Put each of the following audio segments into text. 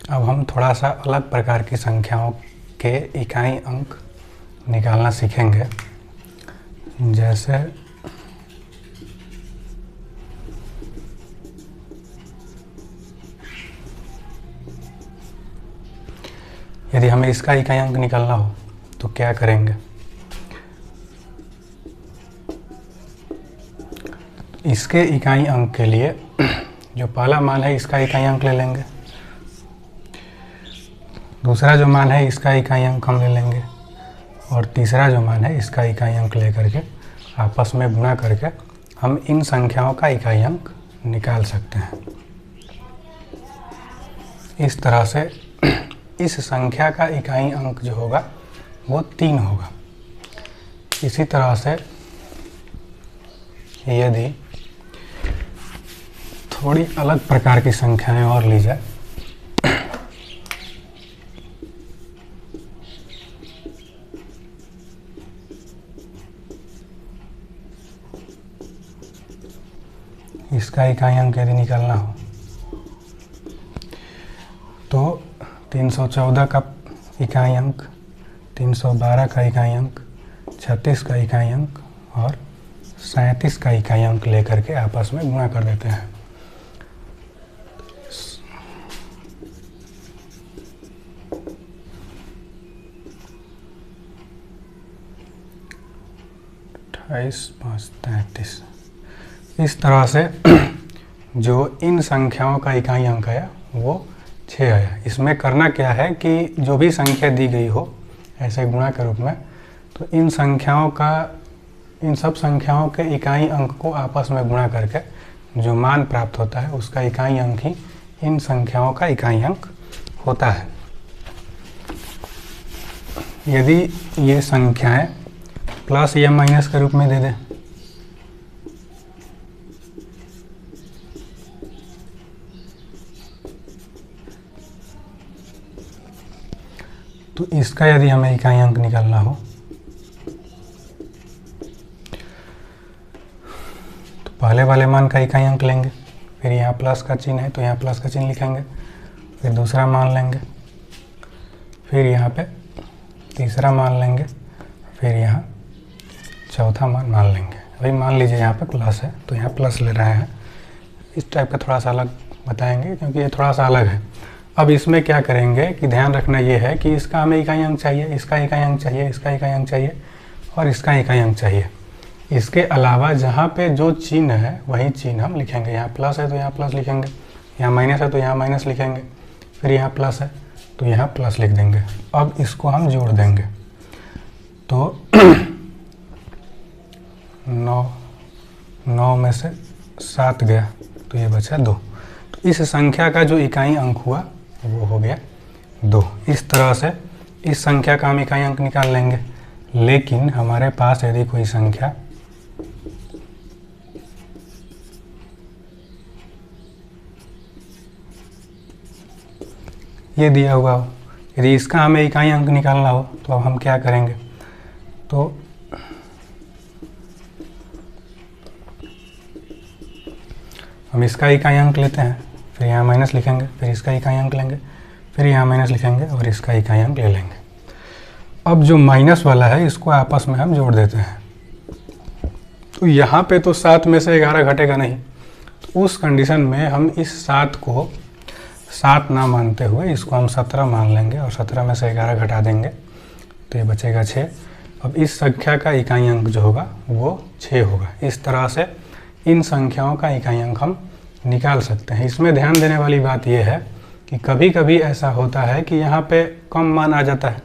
अब हम थोड़ा सा अलग प्रकार की संख्याओं के इकाई अंक निकालना सीखेंगे। जैसे यदि हमें इसका इकाई अंक निकालना हो तो क्या करेंगे? इसके इकाई अंक के लिए जो पहला मान है इसका इकाई अंक ले लेंगे, दूसरा जो मान है इसका इकाई अंक हम ले लेंगे, और तीसरा जो मान है इसका इकाई अंक ले करके आपस में गुणा करके हम इन संख्याओं का इकाई अंक निकाल सकते हैं। इस तरह से इस संख्या का इकाई अंक जो होगा वो 3 होगा। इसी तरह से यदि थोड़ी अलग प्रकार की संख्याएं और ली जाए, इसका इकाई अंक यदि निकालना हो तो 314 का इकाई अंक, 312 का इकाई अंक, 36 का इकाई अंक और 37 का इकाई अंक लेकर के आपस में गुणा कर देते हैं। इस तरह से जो इन संख्याओं का इकाई अंक है वो 6 है। इसमें करना क्या है कि जो भी संख्या दी गई हो ऐसे गुणा के रूप में, तो इन सब संख्याओं के इकाई अंक को आपस में गुणा करके जो मान प्राप्त होता है उसका इकाई अंक ही इन संख्याओं का इकाई अंक होता है। यदि ये संख्याएं प्लस या माइनस के रूप में दे दें तो इसका यदि हमें इकाई अंक निकालना हो तो पहले वाले मान का इकाई अंक लेंगे, फिर यहाँ प्लस का चिन्ह है तो यहाँ प्लस का चिन्ह लिखेंगे, फिर दूसरा मान लेंगे, फिर यहाँ पे तीसरा मान लेंगे, फिर यहाँ चौथा मान लेंगे। अभी मान लीजिए यहाँ पे प्लस है तो यहाँ प्लस ले रहे हैं। इस टाइप का थोड़ा सा अलग बताएंगे क्योंकि ये थोड़ा सा अलग है। अब इसमें क्या करेंगे कि ध्यान रखना ये है कि इसका हमें इकाई अंक चाहिए, इसका इकाई अंक चाहिए, इसका इकाई अंक चाहिए और इसका इकाई अंक चाहिए। इसके अलावा जहाँ पे जो चिन्ह है वही चिन्ह हम लिखेंगे। यहाँ प्लस है तो यहाँ प्लस लिखेंगे, यहाँ माइनस है तो यहाँ माइनस लिखेंगे, फिर यहाँ प्लस है तो यहाँ प्लस लिख देंगे। अब इसको हम जोड़ देंगे तो 9 में से 7 गया तो ये बचा 2। तो इस संख्या का जो इकाई अंक हुआ वो हो गया 2। इस तरह से इस संख्या का हम इकाई अंक निकाल लेंगे। लेकिन हमारे पास यदि कोई संख्या ये दिया हुआ हो, यदि इसका हमें इकाई अंक निकालना हो तो अब हम क्या करेंगे, तो हम इसका इकाई अंक लेते हैं, फिर यहाँ माइनस लिखेंगे, फिर इसका इकाई अंक लेंगे, फिर यहाँ माइनस लिखेंगे और इसका इकाई अंक ले लेंगे। अब जो माइनस वाला है इसको आपस में हम जोड़ देते हैं। तो यहाँ पे तो 7 में से 11 घटेगा नहीं, तो उस कंडीशन में हम इस 7 को 7 ना मानते हुए इसको हम 17 मान लेंगे और 17 में से 11 घटा देंगे तो ये बचेगा 6। अब इस संख्या का इकाई अंक जो होगा वो 6 होगा। इस तरह से इन संख्याओं का इकाई अंक हम निकाल सकते हैं। इसमें ध्यान देने वाली बात यह है कि कभी कभी ऐसा होता है कि यहाँ पे कम मान आ जाता है,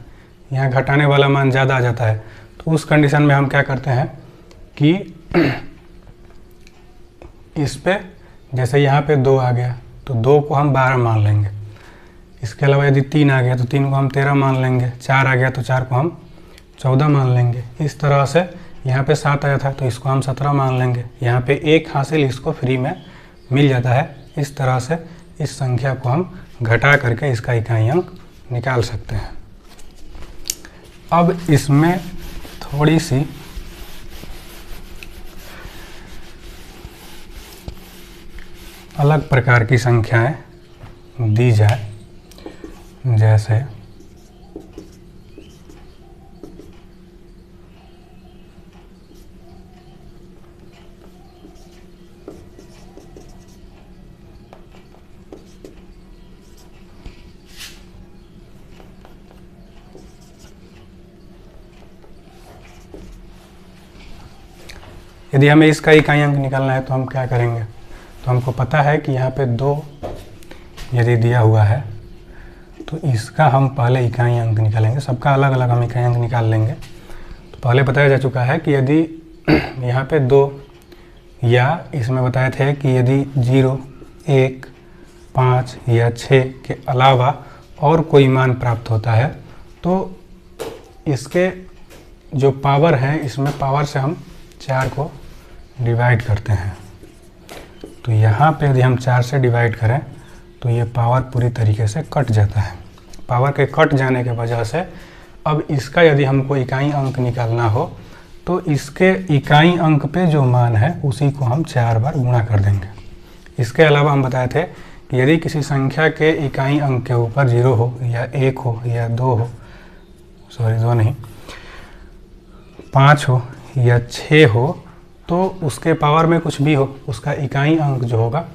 यहाँ घटाने वाला मान ज़्यादा आ जाता है। तो उस कंडीशन में हम क्या करते हैं कि इस पे जैसे यहाँ पे 2 आ गया तो 2 को हम 12 मान लेंगे। इसके अलावा यदि 3 आ गया तो 3 को हम 13 मान लेंगे, 4 आ गया तो 4 को हम 14 मान लेंगे। इस तरह से यहाँ पे 7 आया था तो इसको हम 17 मान लेंगे। यहाँ पे 1 हासिल इसको फ्री में मिल जाता है। इस तरह से इस संख्या को हम घटा करके इसका इकाई अंक निकाल सकते हैं। अब इसमें थोड़ी सी अलग प्रकार की संख्याएं दी जाए जैसे यदि हमें इसका इकाई अंक निकालना है तो हम क्या करेंगे, तो हमको पता है कि यहाँ पे 2 यदि दिया हुआ है तो इसका हम पहले इकाई अंक निकालेंगे, सबका अलग अलग हम इकाई अंक निकाल लेंगे। तो पहले बताया जा चुका है कि यदि यहाँ पे 2 या इसमें बताए थे कि यदि 0, 1, 5 या 6 के अलावा और कोई मान प्राप्त होता है तो इसके जो पावर है, इसमें पावर से हम 4 को डिवाइड करते हैं। तो यहाँ पे यदि हम 4 से डिवाइड करें तो ये पावर पूरी तरीके से कट जाता है। पावर के कट जाने के वजह से अब इसका यदि हमको इकाई अंक निकालना हो तो इसके इकाई अंक पे जो मान है उसी को हम 4 बार गुणा कर देंगे। इसके अलावा हम बताए थे कि यदि किसी संख्या के इकाई अंक के ऊपर 0 हो या 1 हो या 2 हो, सॉरी 2 नहीं, 5 हो या 6 हो तो उसके पावर में कुछ भी हो, उसका इकाई अंक जो होगा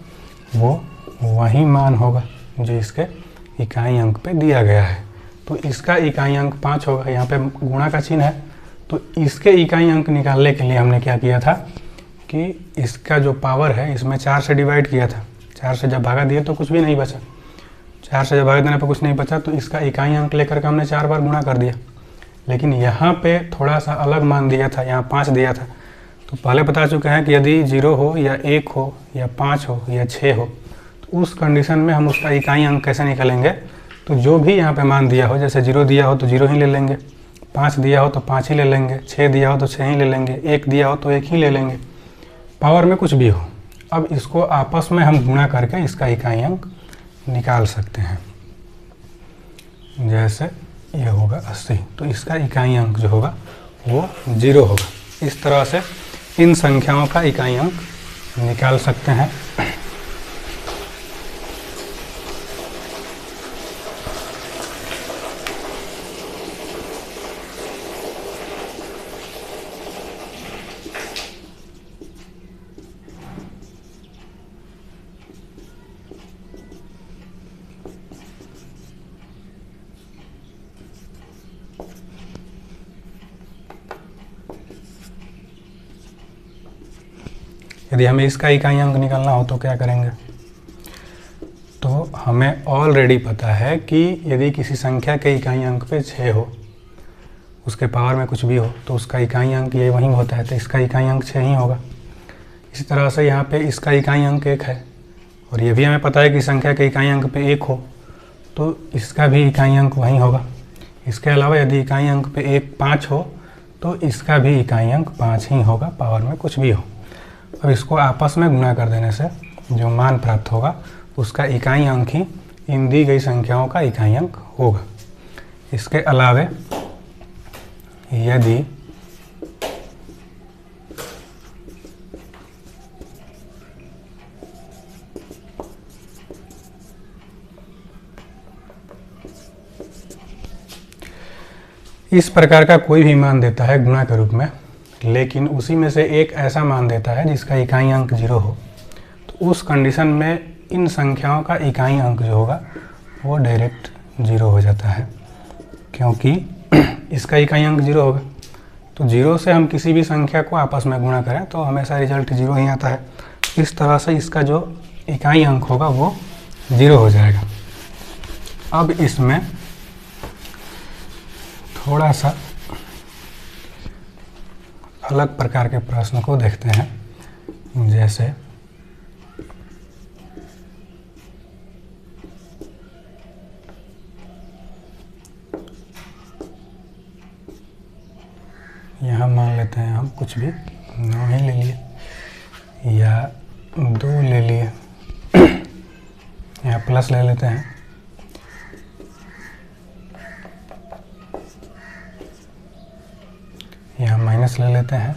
वो वही मान होगा जो इसके इकाई अंक पे दिया गया है। तो इसका इकाई अंक 5 होगा, यहाँ पे गुणा का चिन्ह है। तो इसके इकाई अंक निकालने के लिए हमने क्या किया था कि इसका जो पावर है इसमें 4 से डिवाइड किया था। 4 से जब भागा दिया तो कुछ भी नहीं बचा, 4 से जब भागा देने पर कुछ नहीं बचा तो इसका इकाई अंक लेकर के हमने 4 बार गुणा कर दिया। लेकिन यहाँ पे थोड़ा सा अलग मान दिया था, यहाँ 5 दिया था। तो पहले बता चुके हैं कि यदि 0 हो या 1 हो या 5 हो या 6 हो तो उस कंडीशन में हम उसका इकाई अंक कैसे निकालेंगे। तो जो भी यहाँ पे मान दिया हो, जैसे 0 दिया हो तो 0 ही ले लेंगे, 5 दिया हो तो 5 ही ले लेंगे, 6 दिया हो तो 6 ही ले लेंगे, 1 दिया हो तो 1 ही ले लेंगे, पावर में कुछ भी हो। अब इसको आपस में हम गुणा करके इसका इकाई अंक निकाल सकते हैं। जैसे ये होगा 80, तो इसका इकाई अंक जो होगा वो 0 होगा। इस तरह से इन संख्याओं का इकाई अंक निकाल सकते हैं। यदि हमें इसका इकाई अंक निकालना हो तो क्या करेंगे, तो हमें ऑलरेडी पता है कि यदि किसी संख्या के इकाई अंक पे 6 हो, उसके पावर में कुछ भी हो तो उसका इकाई अंक ये वहीं होता है, तो इसका इकाई अंक 6 ही होगा। इसी तरह से यहाँ पे इसका इकाई अंक 1 है और ये भी हमें पता है कि संख्या के इकाई अंक पे 1 हो तो इसका भी इकाई अंक वहीं होगा। इसके अलावा यदि इकाई अंक पे 5 हो तो इसका भी इकाई अंक 5 ही होगा, पावर में कुछ भी हो। अब इसको आपस में गुणा कर देने से जो मान प्राप्त होगा उसका इकाई अंक ही इन दी गई संख्याओं का इकाई अंक होगा। इसके अलावे यदि इस प्रकार का कोई भी मान देता है गुणा के रूप में, लेकिन उसी में से एक ऐसा मान देता है जिसका इकाई अंक 0 हो, तो उस कंडीशन में इन संख्याओं का इकाई अंक जो होगा वो डायरेक्ट 0 हो जाता है, क्योंकि इसका इकाई अंक 0 होगा। तो 0 से हम किसी भी संख्या को आपस में गुणा करें तो हमेशा रिजल्ट 0 ही आता है। इस तरह से इसका जो इकाई अंक होगा वो 0 हो जाएगा। अब इसमें थोड़ा सा अलग प्रकार के प्रश्न को देखते हैं। जैसे यहाँ मान लेते हैं हम कुछ भी 9 ही ले लिए या 2 ले लिए, यहाँ प्लस ले लेते हैं, यहाँ माइनस ले लेते हैं,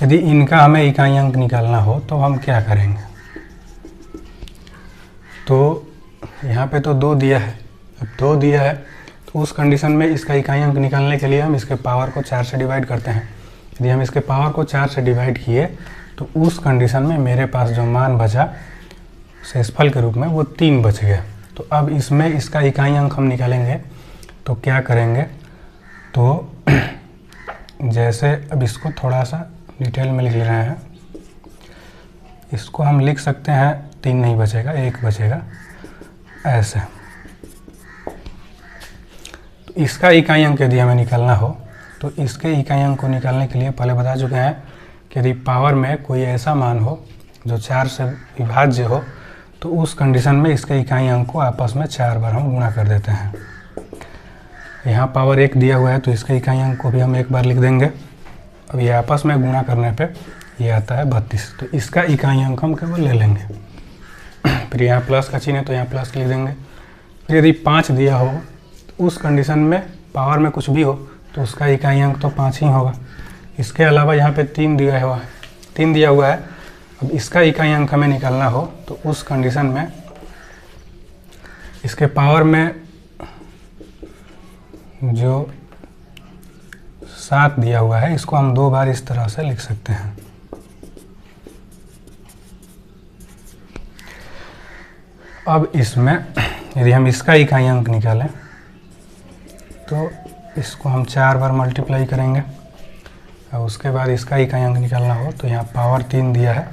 यदि इनका हमें इकाई अंक निकालना हो तो हम क्या करेंगे? तो यहाँ पे तो 2 दिया है, अब 2 दिया है तो उस कंडीशन में इसका इकाई अंक निकालने के लिए हम इसके पावर को 4 से डिवाइड करते हैं। यदि हम इसके पावर को 4 से डिवाइड किए तो उस कंडीशन में मेरे पास जो मान बचा शेषफल के रूप में वो 3 बच गया। तो अब इसमें इसका इकाई अंक हम निकालेंगे तो क्या करेंगे? तो जैसे अब इसको थोड़ा सा डिटेल में लिख ले रहे हैं, इसको हम लिख सकते हैं 3 नहीं बचेगा, 1 बचेगा ऐसे। तो इसका इकाई अंक यदि हमें निकालना हो तो इसके इकाई अंक को निकालने के लिए पहले बता चुके हैं कि यदि पावर में कोई ऐसा मान हो जो 4 से विभाज्य हो तो उस कंडीशन में इसके इकाई अंक को आपस में 4 बार हम गुणा कर देते हैं। यहाँ पावर 1 दिया हुआ है तो इसके इकाई अंक को भी हम 1 बार लिख देंगे। अब ये आपस में गुणा करने पे ये आता है 32, तो इसका इकाई अंक हम केवल ले लेंगे। फिर यहाँ प्लस का चिन्ह है तो यहाँ प्लस लिख देंगे। फिर यदि 5 दिया हो तो उस कंडीशन में पावर में कुछ भी हो तो उसका इकाई अंक तो 5 ही होगा। इसके अलावा यहाँ पे 3 दिया हुआ है। अब इसका इकाई अंक हमें निकालना हो तो उस कंडीशन में इसके पावर में जो 7 दिया हुआ है इसको हम 2 बार इस तरह से लिख सकते हैं। अब इसमें यदि हम इसका इकाई अंक निकालें तो इसको हम 4 बार मल्टीप्लाई करेंगे और उसके बाद इसका इकाई अंक निकालना हो तो यहाँ पावर 3 दिया है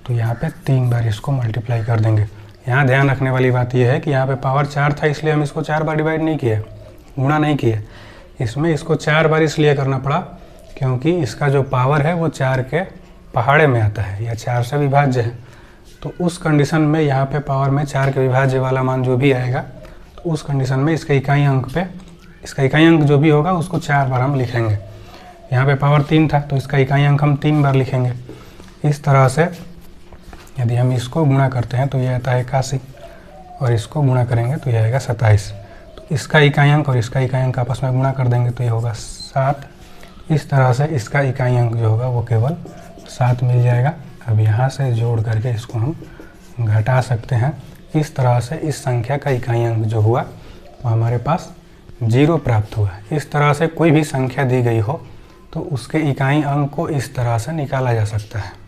तो यहाँ पे 3 बार इसको मल्टीप्लाई कर देंगे। यहाँ ध्यान रखने वाली बात यह है कि यहाँ पे पावर 4 था इसलिए हम इसको 4 बार डिवाइड नहीं किए, गुणा नहीं किए। इसमें इसको 4 बार इसलिए करना पड़ा क्योंकि इसका जो पावर है वो 4 के पहाड़े में आता है या 4 से विभाज्य है। तो उस कंडीशन में यहाँ पे पावर में 4 के विभाज्य वाला मान जो भी आएगा तो उस कंडीशन में इसके इकाई अंक जो भी होगा उसको 4 बार हम लिखेंगे। यहाँ पे पावर 3 था तो इसका इकाई अंक हम 3 बार लिखेंगे। इस तरह से यदि हम इसको गुणा करते हैं तो ये आता है 81 और इसको गुणा करेंगे तो ये आएगा 27। तो इसका इकाई अंक और इसका इकाई अंक आपस में गुणा कर देंगे तो ये होगा 7। इस तरह से इसका इकाई अंक जो होगा वो केवल 7 मिल जाएगा। अब यहाँ से जोड़ करके इसको हम घटा सकते हैं। इस तरह से इस संख्या का इकाई अंक जो हुआ वो हमारे पास 0 प्राप्त हुआ। इस तरह से कोई भी संख्या दी गई हो तो उसके इकाई अंक को इस तरह से निकाला जा सकता है।